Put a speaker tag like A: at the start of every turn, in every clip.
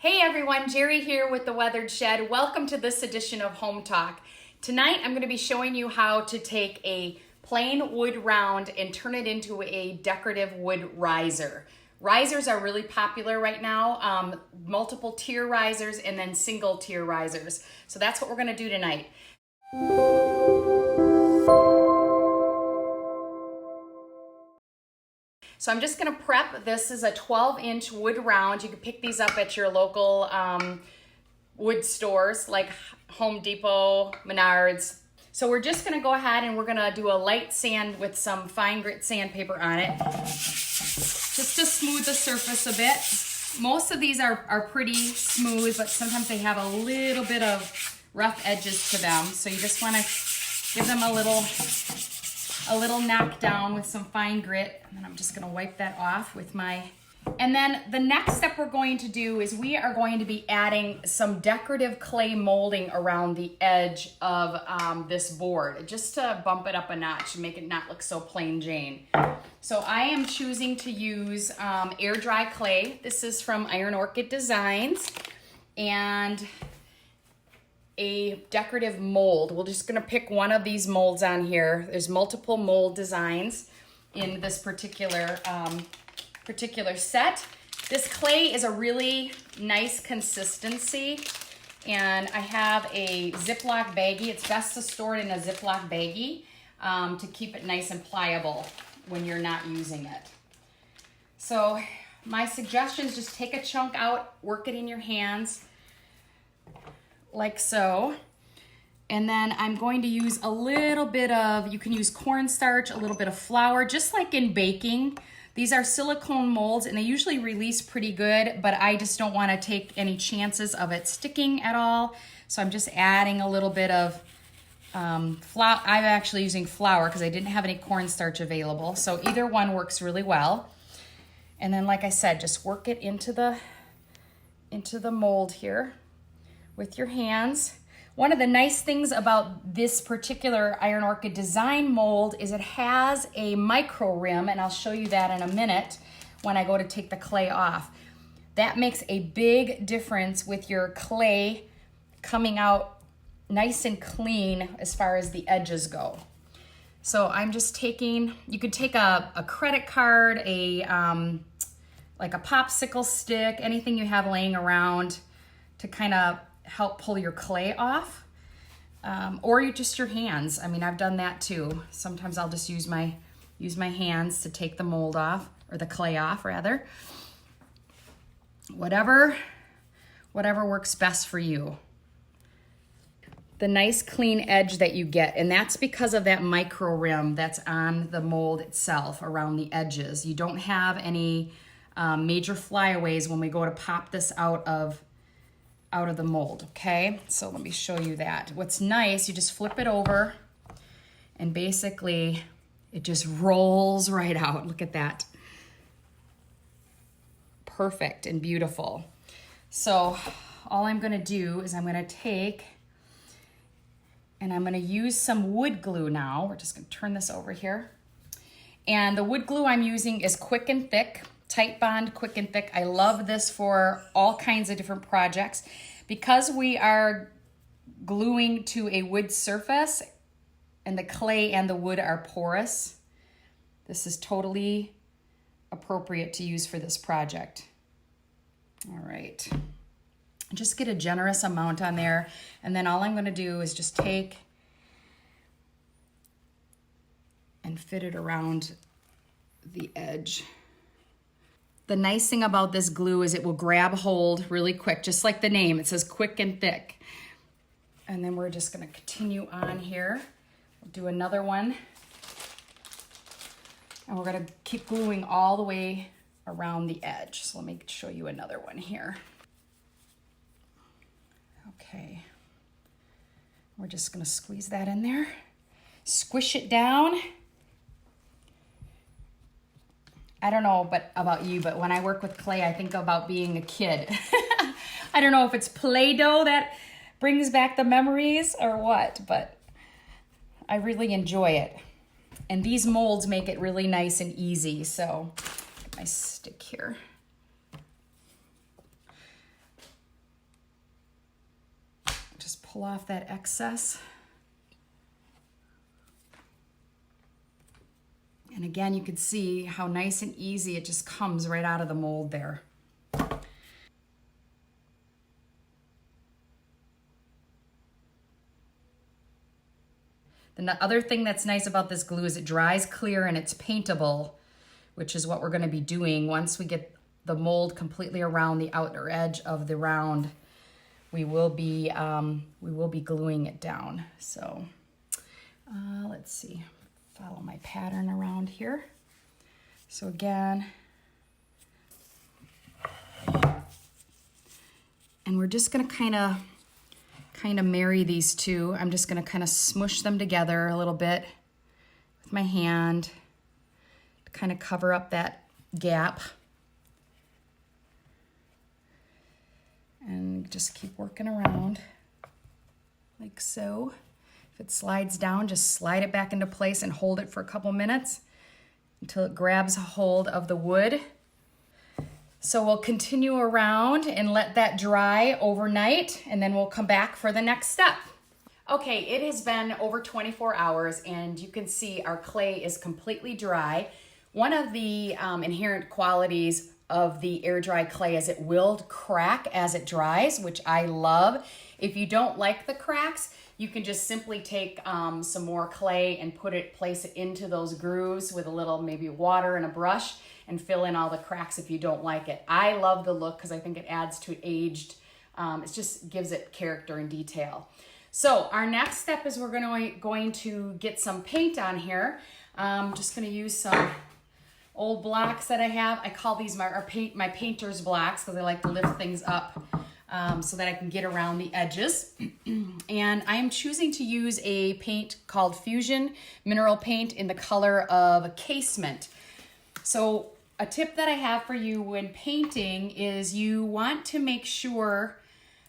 A: Hey everyone, Jerry here with The Weathered Shed. Welcome to this edition of Home Talk. Tonight I'm going to be showing you how to take a plain wood round and turn it into a decorative wood riser. Risers are really popular right now, multiple tier risers and then single tier risers. So that's what we're going to do tonight. So I'm just gonna prep. This is a 12-inch wood round. You can pick these up at your local wood stores like Home Depot, Menards. So we're just gonna go ahead and we're gonna do a light sand with some fine grit sandpaper on it, just to smooth the surface a bit. Most of these are pretty smooth, but sometimes they have a little bit of rough edges to them. So you just wanna give them a little knock down with some fine grit, and then I'm just gonna wipe that off with my, and then the next step we're going to do is we are going to be adding some decorative clay molding around the edge of this board, just to bump it up a notch and make it not look so plain Jane. So I am choosing to use air dry clay. This is from Iron Orchid Designs, and a decorative mold. We're just gonna pick one of these molds on here. There's multiple mold designs in this particular set. This clay is a really nice consistency, and I have a ziploc baggie. It's best to store it in a ziploc baggie to keep it nice and pliable when you're not using it. So my suggestion is just take a chunk out, work it in your hands, like so. And then I'm going to use a little bit of, you can use cornstarch, a little bit of flour, just like in baking. These are silicone molds and they usually release pretty good, but I just don't want to take any chances of it sticking at all. So I'm just adding a little bit of flour. I'm actually using flour because I didn't have any cornstarch available. So either one works really well. And then, like I said, just work it into the mold here with your hands. One of the nice things about this particular Iron Orchid Design mold is it has a micro rim, and I'll show you that in a minute when I go to take the clay off. That makes a big difference with your clay coming out nice and clean as far as the edges go. So I'm just taking, you could take a credit card, like a popsicle stick, anything you have laying around to kind of help pull your clay off, or your hands. I mean, I've done that too. Sometimes I'll just use my hands to take the mold off, or the clay off rather. Whatever works best for you. The nice clean edge that you get, and that's because of that micro rim that's on the mold itself around the edges. You don't have any major flyaways when we go to pop this out of the mold, okay? So let me show you that. What's nice, you just flip it over and basically it just rolls right out. Look at that. Perfect and beautiful. So all I'm gonna do is I'm gonna take and I'm gonna use some wood glue now. We're just gonna turn this over here. And the wood glue I'm using is Quick and Thick. Tight Bond Quick and Thick. I love this for all kinds of different projects. Because we are gluing to a wood surface and the clay and the wood are porous, this is totally appropriate to use for this project. All right. Just get a generous amount on there, and then all I'm going to do is just take and fit it around the edge. The nice thing about this glue is it will grab hold really quick, just like the name. It says Quick and Thick. And then we're just gonna continue on here. We'll do another one. And we're gonna keep gluing all the way around the edge. So let me show you another one here. Okay. We're just gonna squeeze that in there. Squish it down. I don't know about you, but when I work with clay, I think about being a kid. I don't know if it's Play-Doh that brings back the memories or what, but I really enjoy it. And these molds make it really nice and easy. So, get my stick here. Just pull off that excess. And again, you can see how nice and easy it just comes right out of the mold there. The other thing that's nice about this glue is it dries clear and it's paintable, which is what we're going to be doing once we get the mold completely around the outer edge of the round. We will be gluing it down. So let's see, follow my pattern around here. So again, and we're just going to kind of marry these two. I'm just going to kind of smush them together a little bit with my hand to kind of cover up that gap. And just keep working around like so. If it slides down, just slide it back into place and hold it for a couple minutes until it grabs a hold of the wood. So we'll continue around and let that dry overnight, and then we'll come back for the next step. Okay, it has been over 24 hours and you can see our clay is completely dry. One of the inherent qualities of the air dry clay is it will crack as it dries, which I love. If you don't like the cracks, you can just simply take some more clay and place it into those grooves with a little maybe water and a brush and fill in all the cracks if you don't like it. I love the look because I think it adds to aged, it just gives it character and detail. So our next step is we're going to get some paint on here. I'm just going to use some old blocks that I have. I call these my painter's blocks because I like to lift things up so that I can get around the edges. And I am choosing to use a paint called Fusion Mineral Paint in the color of Casement. So a tip that I have for you when painting is you want to make sure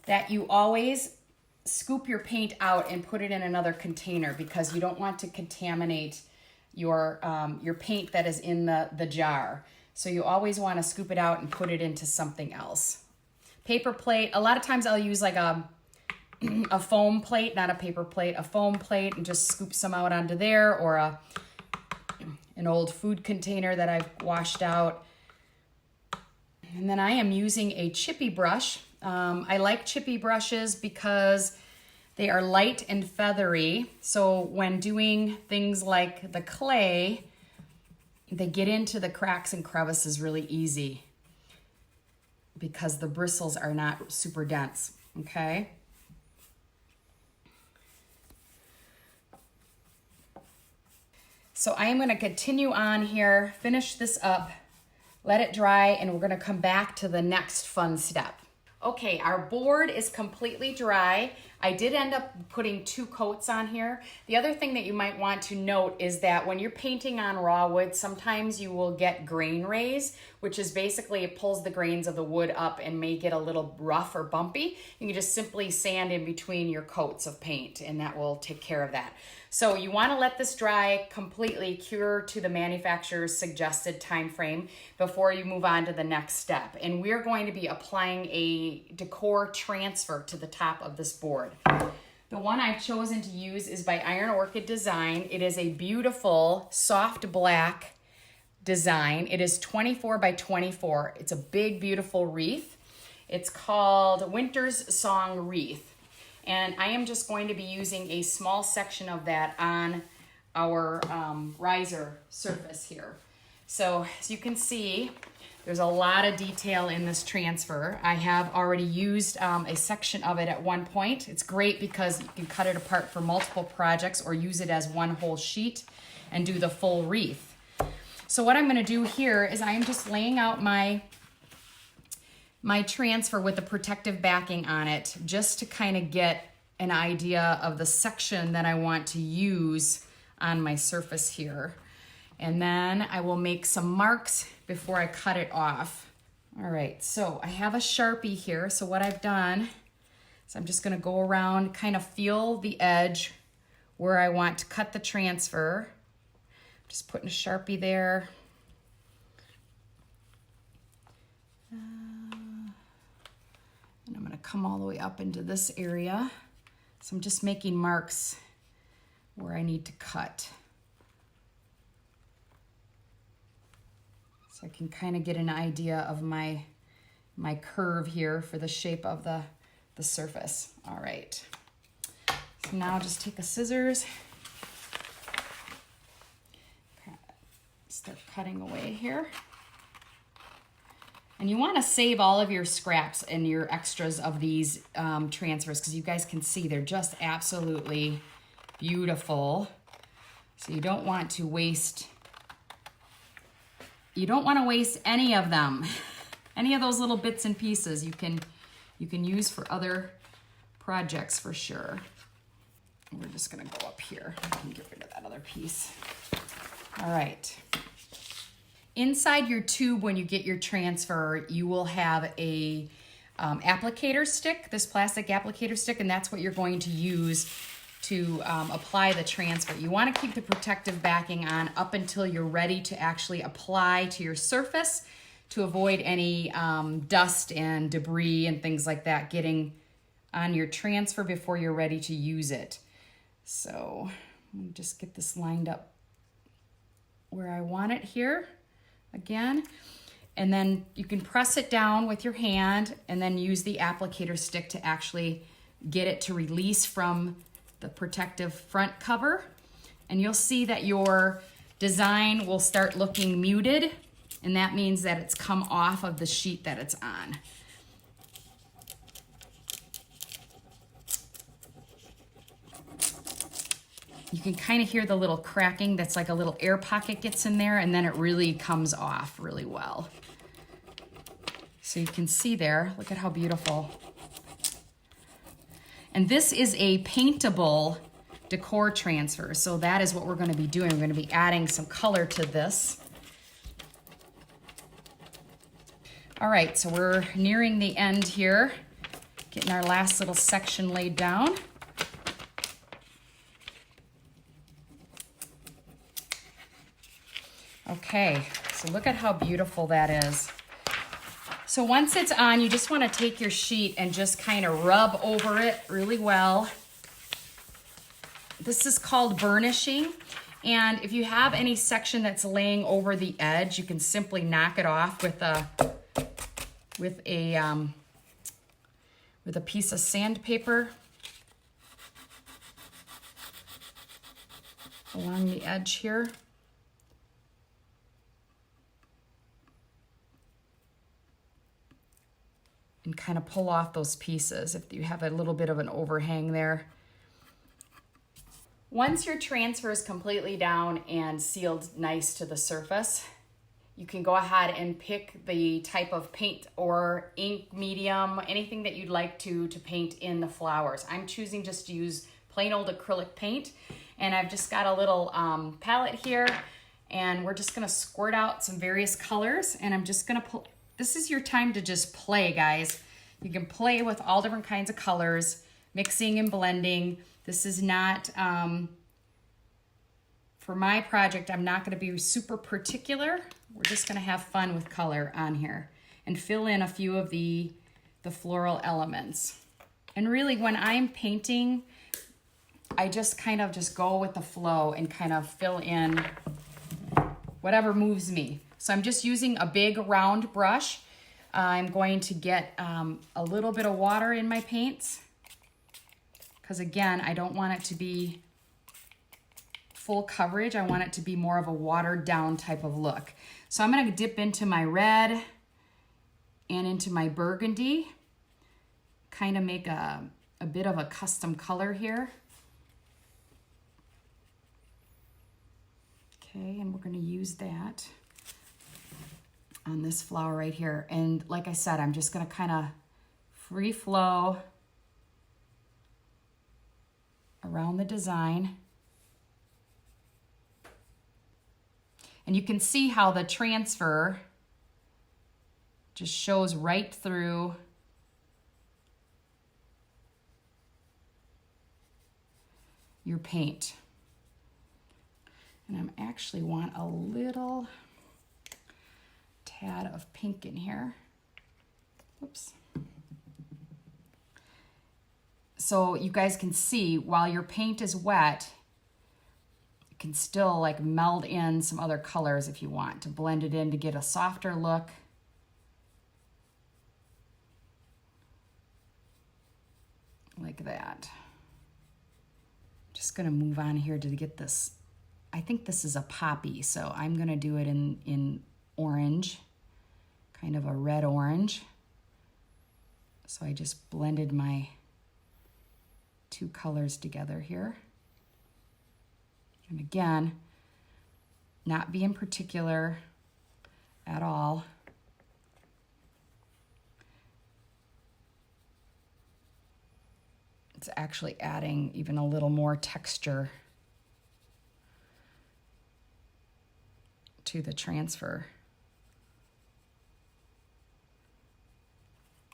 A: that you always scoop your paint out and put it in another container because you don't want to contaminate your paint that is in the jar. So you always want to scoop it out and put it into something else. Paper plate, a lot of times I'll use like a foam plate, not a paper plate, a foam plate, and just scoop some out onto there, or an old food container that I've washed out. And then I am using a chippy brush. I like chippy brushes because they are light and feathery, so when doing things like the clay, they get into the cracks and crevices really easy because the bristles are not super dense, okay? So I am gonna continue on here, finish this up, let it dry, and we're gonna come back to the next fun step. Okay, our board is completely dry. I did end up putting 2 coats on here. The other thing that you might want to note is that when you're painting on raw wood, sometimes you will get grain raise, which is basically it pulls the grains of the wood up and may get a little rough or bumpy. You can just simply sand in between your coats of paint and that will take care of that. So you want to let this dry completely, cure to the manufacturer's suggested time frame before you move on to the next step. And we're going to be applying a Decor transfer to the top of this board. The one I've chosen to use is by Iron Orchid Design. It is a beautiful soft black design. It is 24 by 24. It's a big, beautiful wreath. It's called Winter's Song Wreath. And I am just going to be using a small section of that on our riser surface here. So as you can see, there's a lot of detail in this transfer. I have already used a section of it at one point. It's great because you can cut it apart for multiple projects or use it as one whole sheet and do the full wreath. So what I'm gonna do here is I am just laying out my transfer with the protective backing on it just to kind of get an idea of the section that I want to use on my surface here. And then I will make some marks before I cut it off. All right, so I have a Sharpie here. So what I've done is I'm just gonna go around, kind of feel the edge where I want to cut the transfer. Just putting a Sharpie there. And I'm gonna come all the way up into this area. So I'm just making marks where I need to cut. So I can kind of get an idea of my curve here for the shape of the surface. All right. So now just take a scissors, start cutting away here. And you want to save all of your scraps and your extras of these transfers, because you guys can see they're just absolutely beautiful. So you don't want to waste, any of them. Any of those little bits and pieces you can use for other projects for sure. We're just gonna go up here and get rid of that other piece. All right. Inside your tube, when you get your transfer, you will have a applicator stick, this plastic applicator stick, and that's what you're going to use to apply the transfer. You want to keep the protective backing on up until you're ready to actually apply to your surface to avoid any dust and debris and things like that getting on your transfer before you're ready to use it. So let me just get this lined up where I want it here again. And then you can press it down with your hand and then use the applicator stick to actually get it to release from the protective front cover. And you'll see that your design will start looking muted, and that means that it's come off of the sheet that it's on. You can kind of hear the little cracking. That's like a little air pocket gets in there, and then it really comes off really well. So you can see there, look at how beautiful. And this is a paintable decor transfer. So that is what we're going to be doing. We're going to be adding some color to this. All right, so we're nearing the end here, getting our last little section laid down. Okay, so look at how beautiful that is. So once it's on, you just want to take your sheet and just kind of rub over it really well. This is called burnishing. And if you have any section that's laying over the edge, you can simply knock it off with a piece of sandpaper along the edge here. And kind of pull off those pieces if you have a little bit of an overhang there. Once your transfer is completely down and sealed nice to the surface, you can go ahead and pick the type of paint or ink medium, anything that you'd like to paint in the flowers. I'm choosing just to use plain old acrylic paint, and I've just got a little palette here, and we're just gonna squirt out some various colors, and I'm just gonna pull. This is your time to just play, guys. You can play with all different kinds of colors, mixing and blending. This is not, for my project, I'm not gonna be super particular. We're just gonna have fun with color on here and fill in a few of the floral elements. And really, when I'm painting, I just kind of just go with the flow and kind of fill in whatever moves me. So I'm just using a big round brush. I'm going to get a little bit of water in my paints, because again, I don't want it to be full coverage. I want it to be more of a watered down type of look. So I'm gonna dip into my red and into my burgundy, kind of make a bit of a custom color here. Okay, and we're gonna use that on this flower right here. And like I said, I'm just gonna kind of free flow around the design. And you can see how the transfer just shows right through your paint. And I actually want a little tad of pink in here. Oops. So you guys can see while your paint is wet, you can still like meld in some other colors if you want to blend it in to get a softer look. Like that. Just gonna move on here to get this. I think this is a poppy, so I'm gonna do it in orange, kind of a red orange. So I just blended my two colors together here. And again, not being particular at all. It's actually adding even a little more texture to the transfer.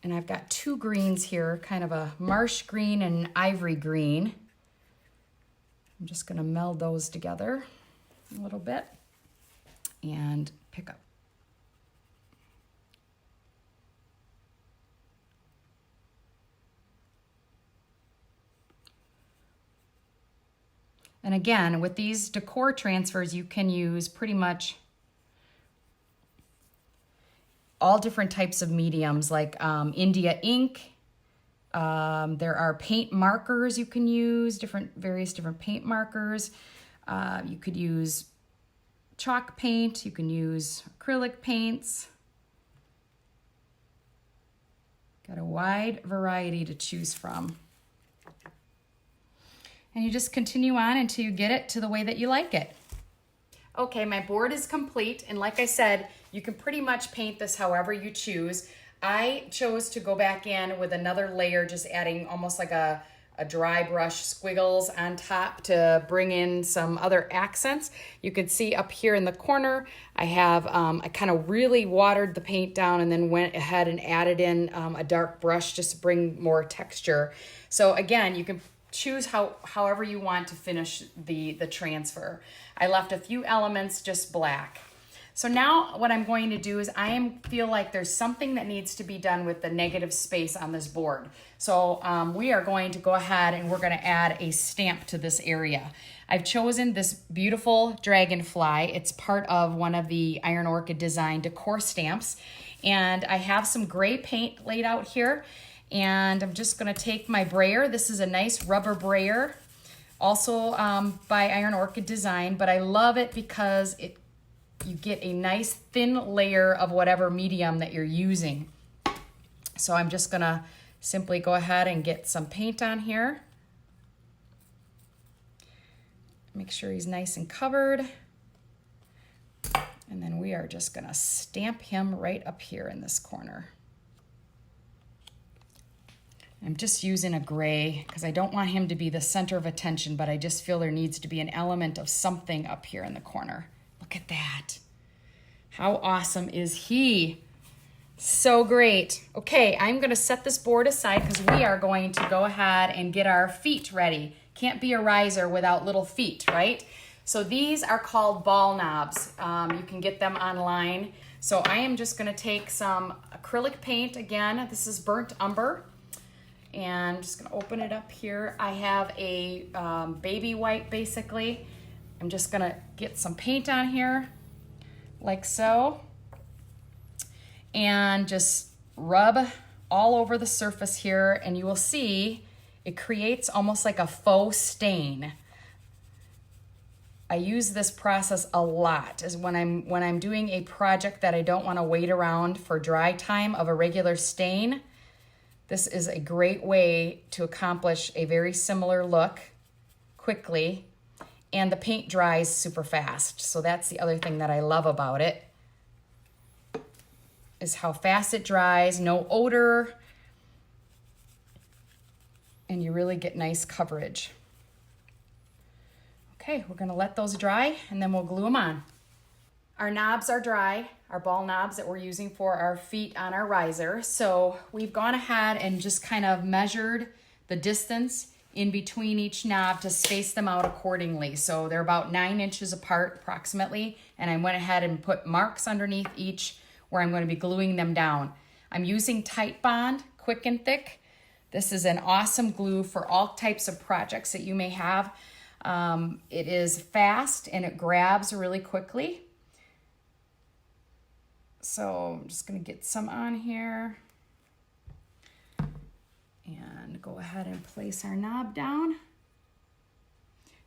A: And I've got two greens here, kind of a marsh green and ivory green. I'm just gonna meld those together a little bit and pick up. And again, with these decor transfers, you can use pretty much all different types of mediums, like India ink. There are paint markers you can use, various different paint markers. You could use chalk paint. You can use acrylic paints. Got a wide variety to choose from. And you just continue on until you get it to the way that you like it. Okay, my board is complete, and like I said, you can pretty much paint this however you choose. I chose to go back in with another layer, just adding almost like a dry brush squiggles on top to bring in some other accents. You can see up here in the corner, I have, I kind of really watered the paint down and then went ahead and added in a dark brush just to bring more texture. So again, you can choose however you want to finish the transfer. I left a few elements just black. So now what I'm going to do is feel like there's something that needs to be done with the negative space on this board. So we are going to go ahead and we're going to add a stamp to this area. I've chosen this beautiful dragonfly. It's part of one of the Iron Orchid Design decor stamps. And I have some gray paint laid out here. And I'm just gonna take my brayer. This is a nice rubber brayer, also by Iron Orchid Design, but I love it because you get a nice thin layer of whatever medium that you're using. So I'm just gonna simply go ahead and get some paint on here. Make sure he's nice and covered. And then we are just gonna stamp him right up here in this corner. I'm just using a gray because I don't want him to be the center of attention, but I just feel there needs to be an element of something up here in the corner. Look at that. How awesome is he? So great. Okay, I'm gonna set this board aside because we are going to go ahead and get our feet ready. Can't be a riser without little feet, right? So these are called ball knobs. You can get them online. So I am just gonna take some acrylic paint again. This is burnt umber. And I'm just gonna open it up here. I have a baby wipe basically. I'm just gonna get some paint on here, like so. And just rub all over the surface here, and you will see it creates almost like a faux stain. I use this process a lot is when I'm doing a project that I don't wanna wait around for dry time of a regular stain. This is a great way to accomplish a very similar look quickly, and the paint dries super fast. So that's the other thing that I love about it, is how fast it dries, no odor, and you really get nice coverage. Okay, we're gonna let those dry and then we'll glue them on. Our knobs are dry, our ball knobs that we're using for our feet on our riser. So we've gone ahead and just kind of measured the distance in between each knob to space them out accordingly. So they're about 9 inches apart approximately. And I went ahead and put marks underneath each where I'm going to be gluing them down. I'm using Tite Bond, quick and thick. This is an awesome glue for all types of projects that you may have. It is fast and it grabs really quickly. So I'm just going to get some on here and go ahead and place our knob down.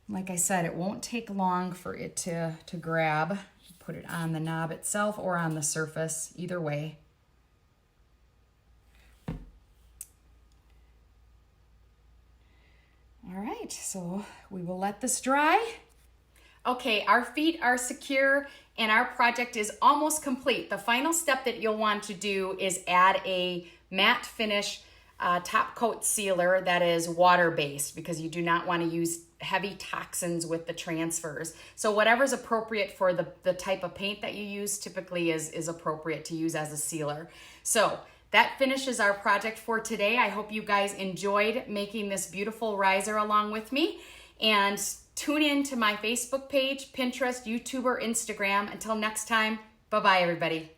A: Like I said, it won't take long for it to grab. Put it on the knob itself or on the surface, either way. All right, so we will let this dry. Okay, our feet are secure and our project is almost complete. The final step that you'll want to do is add a matte finish top coat sealer that is water-based, because you do not want to use heavy toxins with the transfers. So whatever's appropriate for the type of paint that you use typically is appropriate to use as a sealer. So that finishes our project for today. I hope you guys enjoyed making this beautiful riser along with me. And tune in to my Facebook page, Pinterest, YouTube, or Instagram. Until next time, bye-bye, everybody.